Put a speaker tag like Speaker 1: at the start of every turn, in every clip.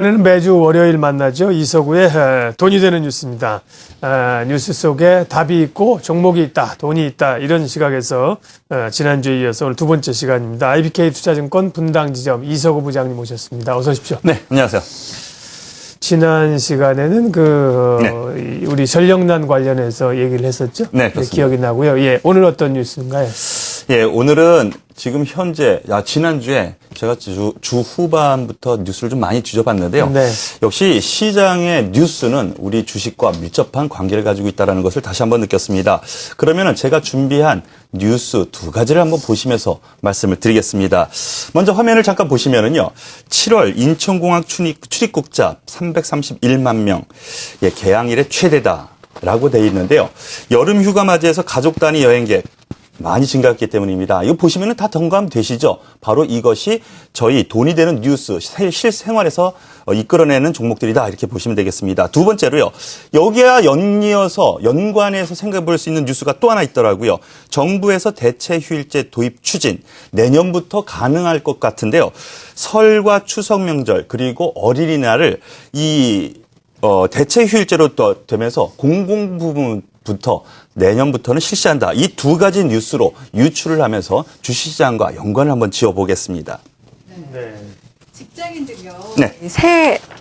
Speaker 1: 오늘은 매주 월요일 만나죠. 이서구의 돈이 되는 뉴스입니다. 뉴스 속에 답이 있고 종목이 있다, 돈이 있다 이런 시각에서 지난주에 이어서 오늘 두 번째 시간입니다. IBK 투자증권 분당지점 이서구 부장님 모셨습니다. 어서 오십시오.
Speaker 2: 네, 안녕하세요.
Speaker 1: 지난 시간에는 우리 전력난 관련해서 얘기를 했었죠.
Speaker 2: 네, 그렇습니다.
Speaker 1: 기억이 나고요. 예, 오늘 어떤 뉴스인가요?
Speaker 2: 예, 오늘은 지금 현재, 지난주에 제가 주 후반부터 뉴스를 좀 많이 뒤져봤는데요.
Speaker 1: 네.
Speaker 2: 역시 시장의 뉴스는 우리 주식과 밀접한 관계를 가지고 있다는 것을 다시 한번 느꼈습니다. 그러면은 제가 준비한 뉴스 두 가지를 한번 보시면서 말씀을 드리겠습니다. 먼저 화면을 잠깐 보시면은요. 7월 인천공항 출입국자 331만 명, 예, 개항 이래 최대다라고 돼 있는데요. 여름 휴가 맞이해서 가족 단위 여행객 많이 증가했기 때문입니다. 이거 보시면은 다 동감되시죠? 바로 이것이 저희 돈이 되는 뉴스, 실생활에서 이끌어내는 종목들이다. 이렇게 보시면 되겠습니다. 두 번째로요. 여기와 연관해서 생각해 볼 수 있는 뉴스가 또 하나 있더라고요. 정부에서 대체 휴일제 도입 추진. 내년부터 가능할 것 같은데요. 설과 추석 명절 그리고 어린이날을 대체 휴일제로 되면서 공공부문부터 내년부터는 실시한다. 이 두 가지 뉴스로 유추를 하면서 주시장과 연관을 한번 지어보겠습니다.
Speaker 1: 네.
Speaker 3: 직장인들이요.
Speaker 2: 네.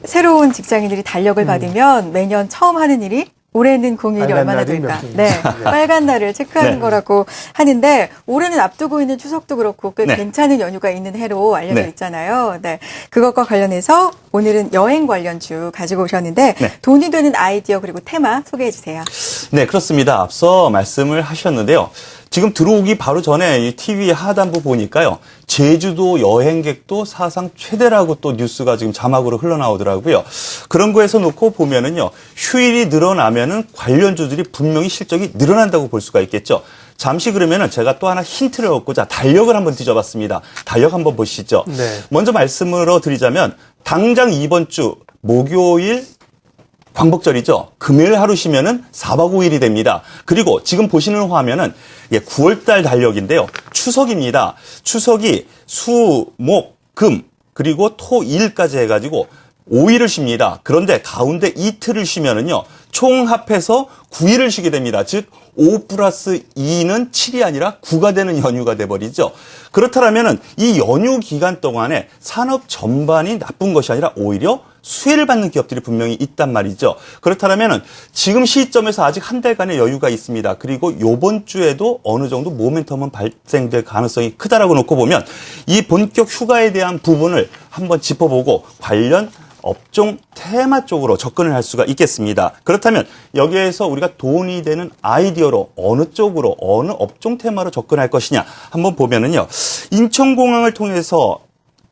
Speaker 3: 새로운 직장인들이 달력을 받으면 매년 처음 하는 일이 올해는 공휴일이
Speaker 1: 빨간
Speaker 3: 얼마나
Speaker 1: 날이
Speaker 3: 될까?
Speaker 1: 몇
Speaker 3: 네,
Speaker 1: 개인지.
Speaker 3: 빨간 날을 체크하는
Speaker 2: 네.
Speaker 3: 거라고 하는데 올해는 앞두고 있는 추석도 그렇고 꽤
Speaker 2: 네.
Speaker 3: 괜찮은 연휴가 있는 해로 알려져
Speaker 2: 네.
Speaker 3: 있잖아요. 네, 그것과 관련해서 오늘은 여행 관련주 가지고 오셨는데
Speaker 2: 네.
Speaker 3: 돈이 되는 아이디어 그리고 테마 소개해 주세요.
Speaker 2: 네, 그렇습니다. 앞서 말씀을 하셨는데요. 지금 들어오기 바로 전에 이 TV 하단부 보니까요. 제주도 여행객도 사상 최대라고 또 뉴스가 지금 자막으로 흘러나오더라고요. 그런 거에서 놓고 보면은요. 휴일이 늘어나면은 관련주들이 분명히 실적이 늘어난다고 볼 수가 있겠죠. 잠시 그러면은 제가 또 하나 힌트를 얻고자 달력을 한번 뒤져봤습니다. 달력 한번 보시죠.
Speaker 1: 네.
Speaker 2: 먼저 말씀을 드리자면 당장 이번 주 목요일 광복절이죠. 금요일 하루 쉬면은 4박 5일이 됩니다. 그리고 지금 보시는 화면은 9월달 달력인데요. 추석입니다. 추석이 수, 목, 금, 그리고 토, 일까지 해가지고 5일을 쉽니다. 그런데 가운데 이틀을 쉬면은요. 총 합해서 9일을 쉬게 됩니다. 즉, 5 플러스 2는 7이 아니라 9가 되는 연휴가 돼버리죠. 그렇다면은 이 연휴 기간 동안에 산업 전반이 나쁜 것이 아니라 오히려 수혜를 받는 기업들이 분명히 있단 말이죠. 그렇다면은 지금 시점에서 아직 한 달간의 여유가 있습니다. 그리고 이번 주에도 어느 정도 모멘텀은 발생될 가능성이 크다라고 놓고 보면 이 본격 휴가에 대한 부분을 한번 짚어보고 관련 업종 테마 쪽으로 접근을 할 수가 있겠습니다. 그렇다면 여기에서 우리가 돈이 되는 아이디어로 어느 쪽으로 어느 업종 테마로 접근할 것이냐 한번 보면은요. 인천공항을 통해서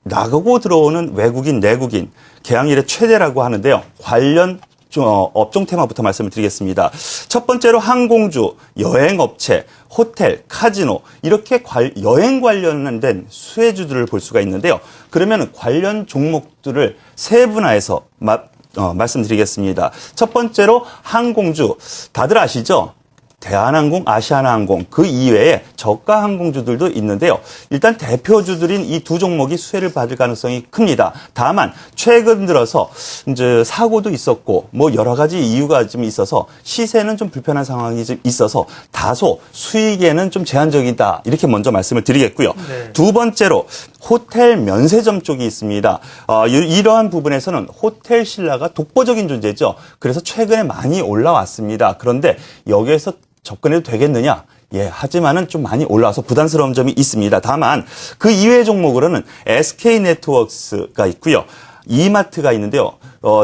Speaker 2: 나가고 들어오는 외국인, 내국인 개항 이래 최대라고 하는데요. 관련 업종 테마부터 말씀을 드리겠습니다. 첫 번째로 항공주, 여행업체, 호텔, 카지노 이렇게 여행 관련된 수혜주들을 볼 수가 있는데요. 그러면 관련 종목들을 세분화해서 말씀드리겠습니다. 첫 번째로 항공주, 다들 아시죠? 대한항공, 아시아나항공 그 이외에 저가 항공주들도 있는데요. 일단 대표주들인 이 두 종목이 수혜를 받을 가능성이 큽니다. 다만 최근 들어서 이제 사고도 있었고 뭐 여러 가지 이유가 좀 있어서 시세는 좀 불편한 상황이 좀 있어서 다소 수익에는 좀 제한적이다. 이렇게 먼저 말씀을 드리겠고요.
Speaker 1: 네.
Speaker 2: 두 번째로 호텔 면세점 쪽이 있습니다. 이러한 부분에서는 호텔 신라가 독보적인 존재죠. 그래서 최근에 많이 올라왔습니다. 그런데 여기에서 접근해도 되겠느냐? 예, 하지만은 좀 많이 올라와서 부담스러운 점이 있습니다. 다만 그 이외의 종목으로는 SK네트워크스가 있고요. 이마트가 있는데요.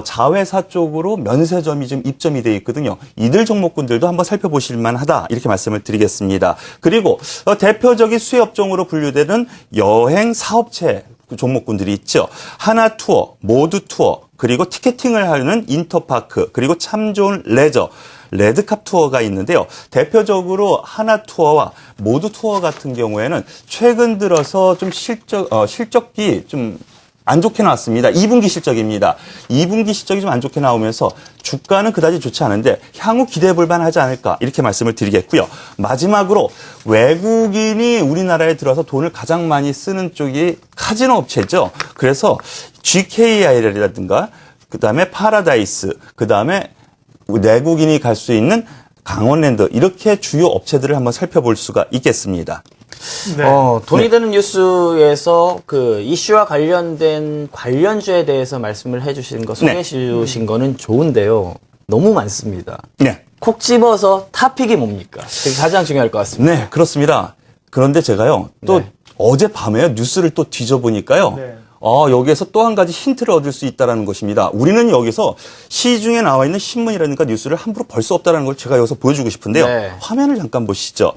Speaker 2: 자회사 쪽으로 면세점이 좀 입점이 되어 있거든요. 이들 종목군들도 한번 살펴보실 만하다. 이렇게 말씀을 드리겠습니다. 그리고 대표적인 수혜 업종으로 분류되는 여행 사업체 종목군들이 있죠. 하나투어, 모두투어, 그리고 티켓팅을 하는 인터파크, 그리고 참 좋은 레저, 레드캅 투어가 있는데요. 대표적으로 하나투어와 모두투어 같은 경우에는 최근 들어서 좀 실적이 좀 안 좋게 나왔습니다. 2분기 실적입니다. 2분기 실적이 좀 안 좋게 나오면서 주가는 그다지 좋지 않은데 향후 기대해 볼 만하지 않을까 이렇게 말씀을 드리겠고요. 마지막으로 외국인이 우리나라에 들어서 돈을 가장 많이 쓰는 쪽이 카지노 업체죠. 그래서 GKI라든가 그다음에 파라다이스, 그다음에 내국인이 갈 수 있는 강원랜드 이렇게 주요 업체들을 한번 살펴볼 수가 있겠습니다.
Speaker 1: 네.
Speaker 4: 돈이 되는 뉴스에서 그 이슈와 관련된 관련주에 대해서 말씀을 해주신 거, 소개해 주신 거는 좋은데요. 너무 많습니다.
Speaker 2: 네.
Speaker 4: 콕 집어서 탑픽이 뭡니까? 그게 가장 중요할 것 같습니다.
Speaker 2: 네, 그렇습니다. 그런데 제가요, 또
Speaker 4: 네.
Speaker 2: 어젯밤에 뉴스를 또 뒤져보니까요,
Speaker 1: 네.
Speaker 2: 여기에서 또 한 가지 힌트를 얻을 수 있다는 것입니다. 우리는 여기서 시중에 나와 있는 신문이라든가 뉴스를 함부로 벌 수 없다는 걸 제가 여기서 보여주고 싶은데요.
Speaker 4: 네.
Speaker 2: 화면을 잠깐 보시죠.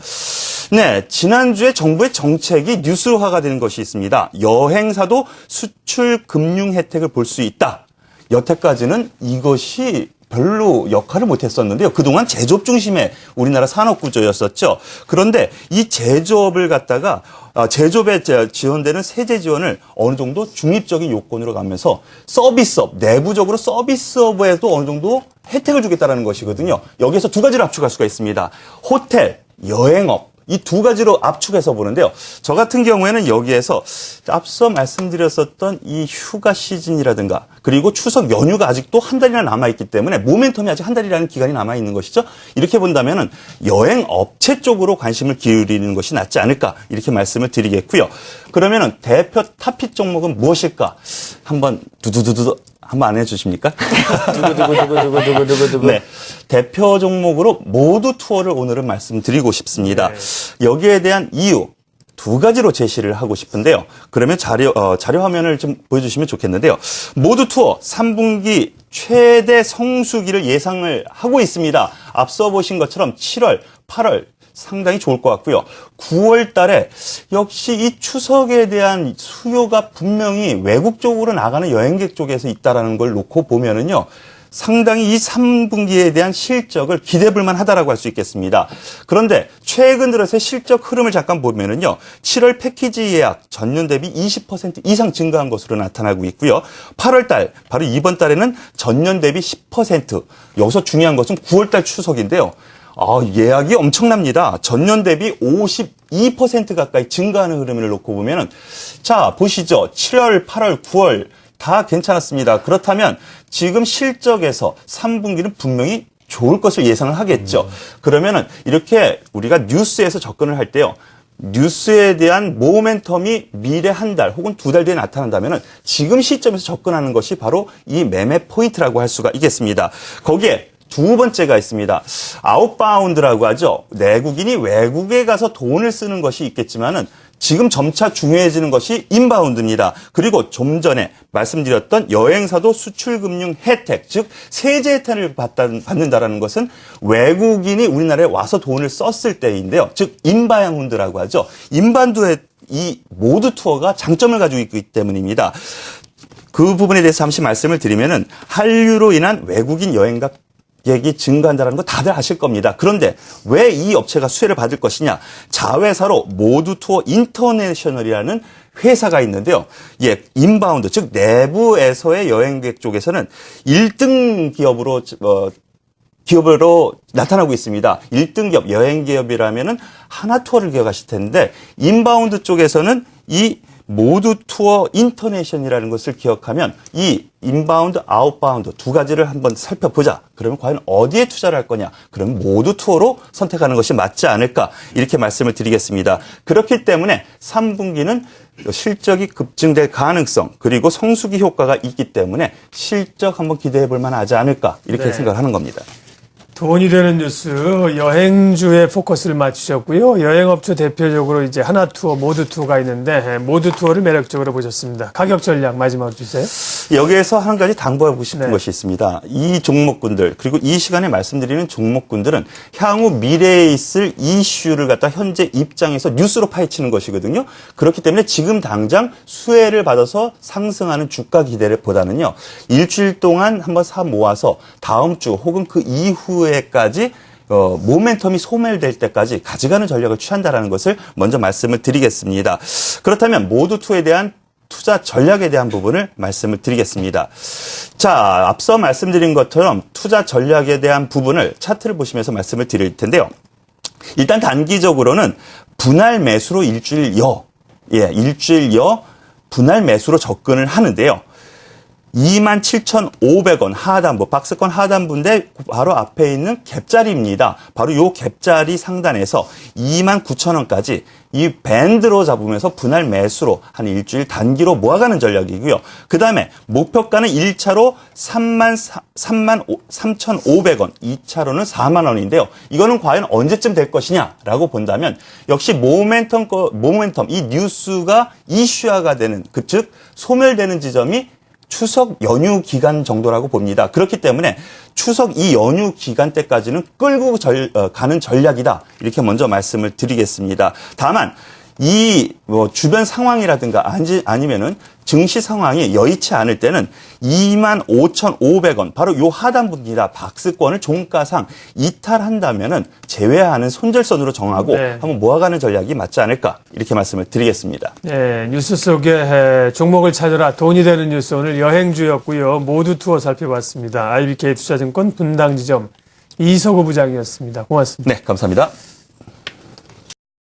Speaker 2: 네, 지난주에 정부의 정책이 뉴스화가 되는 것이 있습니다. 여행사도 수출 금융 혜택을 볼 수 있다. 여태까지는 이것이 별로 역할을 못했었는데요. 그동안 제조업 중심의 우리나라 산업 구조였었죠. 그런데 이 제조업을 갖다가 제조업에 지원되는 세제 지원을 어느 정도 중립적인 요건으로 가면서 서비스업, 내부적으로 서비스업에도 어느 정도 혜택을 주겠다는 것이거든요. 여기에서 두 가지를 압축할 수가 있습니다. 호텔, 여행업. 이 두 가지로 압축해서 보는데요. 저 같은 경우에는 여기에서 앞서 말씀드렸었던 이 휴가 시즌이라든가 그리고 추석 연휴가 아직도 한 달이나 남아있기 때문에 모멘텀이 아직 한 달이라는 기간이 남아있는 것이죠. 이렇게 본다면은 여행 업체 쪽으로 관심을 기울이는 것이 낫지 않을까 이렇게 말씀을 드리겠고요. 그러면은 대표 탑픽 종목은 무엇일까? 한번 두두두두 한번 안 해주십니까?
Speaker 4: 두구두구두구두구두구두구.
Speaker 2: 네. 대표 종목으로 모두 투어를 오늘은 말씀드리고 싶습니다. 여기에 대한 이유 두 가지로 제시를 하고 싶은데요. 그러면 자료 화면을 좀 보여주시면 좋겠는데요. 모두 투어 3분기 최대 성수기를 예상을 하고 있습니다. 앞서 보신 것처럼 7월, 8월 상당히 좋을 것 같고요. 9월 달에 역시 이 추석에 대한 수요가 분명히 외국 쪽으로 나가는 여행객 쪽에서 있다라는 걸 놓고 보면은요. 상당히 이 3분기에 대한 실적을 기대해 볼 만하다라고 할 수 있겠습니다. 그런데 최근 들어서의 실적 흐름을 잠깐 보면은요. 7월 패키지 예약 전년 대비 20% 이상 증가한 것으로 나타나고 있고요. 8월 달, 바로 이번 달에는 전년 대비 10%. 여기서 중요한 것은 9월 달 추석인데요. 예약이 엄청납니다. 전년 대비 52% 가까이 증가하는 흐름을 놓고 보면은 자, 보시죠. 7월, 8월, 9월 다 괜찮았습니다. 그렇다면 지금 실적에서 3분기는 분명히 좋을 것을 예상을 하겠죠. 그러면은 이렇게 우리가 뉴스에서 접근을 할 때요. 뉴스에 대한 모멘텀이 미래 한 달 혹은 두 달 뒤에 나타난다면은 지금 시점에서 접근하는 것이 바로 이 매매 포인트라고 할 수가 있겠습니다. 거기에 두 번째가 있습니다. 아웃바운드라고 하죠. 내국인이 외국에 가서 돈을 쓰는 것이 있겠지만은 지금 점차 중요해지는 것이 인바운드입니다. 그리고 좀 전에 말씀드렸던 여행사도 수출금융 혜택, 즉 세제 혜택을 받는다라는 것은 외국인이 우리나라에 와서 돈을 썼을 때인데요. 즉 인바운드라고 하죠. 인바운드의 이 모두 투어가 장점을 가지고 있기 때문입니다. 그 부분에 대해서 잠시 말씀을 드리면은 한류로 인한 외국인 여행객 이 증가한다는 거 다들 아실 겁니다. 그런데 왜 이 업체가 수혜를 받을 것이냐? 자회사로 모두투어 인터내셔널이라는 회사가 있는데요. 인바운드, 즉 내부에서의 여행객 쪽에서는 1등 기업으로 나타나고 있습니다. 1등 기업, 여행 기업이라면은 하나투어를 기억하실 텐데 인바운드 쪽에서는 이 모두 투어 인터내셔널이라는 것을 기억하면 이 인바운드, 아웃바운드 두 가지를 한번 살펴보자. 그러면 과연 어디에 투자를 할 거냐? 그러면 모두 투어로 선택하는 것이 맞지 않을까? 이렇게 말씀을 드리겠습니다. 그렇기 때문에 3분기는 실적이 급증될 가능성 그리고 성수기 효과가 있기 때문에 실적 한번 기대해 볼 만하지 않을까? 이렇게
Speaker 1: 네.
Speaker 2: 생각을 하는 겁니다.
Speaker 1: 돈이 되는 뉴스 여행주에 포커스를 맞추셨고요. 여행업체 대표적으로 이제 하나투어, 모두투어가 있는데 모두투어를 매력적으로 보셨습니다. 가격 전략 마지막으로 주세요.
Speaker 2: 여기에서 한 가지 당부하고 싶은
Speaker 1: 네.
Speaker 2: 것이 있습니다. 이 종목군들 그리고 이 시간에 말씀드리는 종목군들은 향후 미래에 있을 이슈를 갖다 현재 입장에서 뉴스로 파헤치는 것이거든요. 그렇기 때문에 지금 당장 수혜를 받아서 상승하는 주가 기대보다는요. 일주일 동안 한번 사 모아서 다음 주 혹은 그 이후에까지 모멘텀이 소멸될 때까지 가져가는 전략을 취한다는 것을 먼저 말씀을 드리겠습니다. 그렇다면 모두2에 대한 투자 전략에 대한 부분을 말씀을 드리겠습니다. 자, 앞서 말씀드린 것처럼 투자 전략에 대한 부분을 차트를 보시면서 말씀을 드릴 텐데요. 일단 단기적으로는 분할 매수로 일주일여 분할 매수로 접근을 하는데요. 27,500원 하단부, 박스권 하단부인데 바로 앞에 있는 갭자리입니다. 바로 요 갭자리 상단에서 29,000원까지 이 밴드로 잡으면서 분할 매수로 한 일주일 단기로 모아가는 전략이고요. 그 다음에 목표가는 1차로 3,500원, 2차로는 4만 원인데요. 이거는 과연 언제쯤 될 것이냐라고 본다면 역시 모멘텀 이 뉴스가 이슈화가 되는 즉 소멸되는 지점이 추석 연휴 기간 정도라고 봅니다. 그렇기 때문에 추석 이 연휴 기간 때까지는 끌고 가는 전략이다. 이렇게 먼저 말씀을 드리겠습니다. 다만 이 주변 상황이라든가 아니면은 증시 상황이 여의치 않을 때는 25,500원 바로 요 하단부입니다. 박스권을 종가상 이탈한다면은 제외하는 손절선으로 정하고
Speaker 1: 네.
Speaker 2: 한번 모아가는 전략이 맞지 않을까 이렇게 말씀을 드리겠습니다.
Speaker 1: 네, 뉴스 속에 종목을 찾아라 돈이 되는 뉴스 오늘 여행주였고요. 모두 투어 살펴봤습니다. IBK 투자증권 분당지점 이석우 부장이었습니다. 고맙습니다.
Speaker 2: 네, 감사합니다.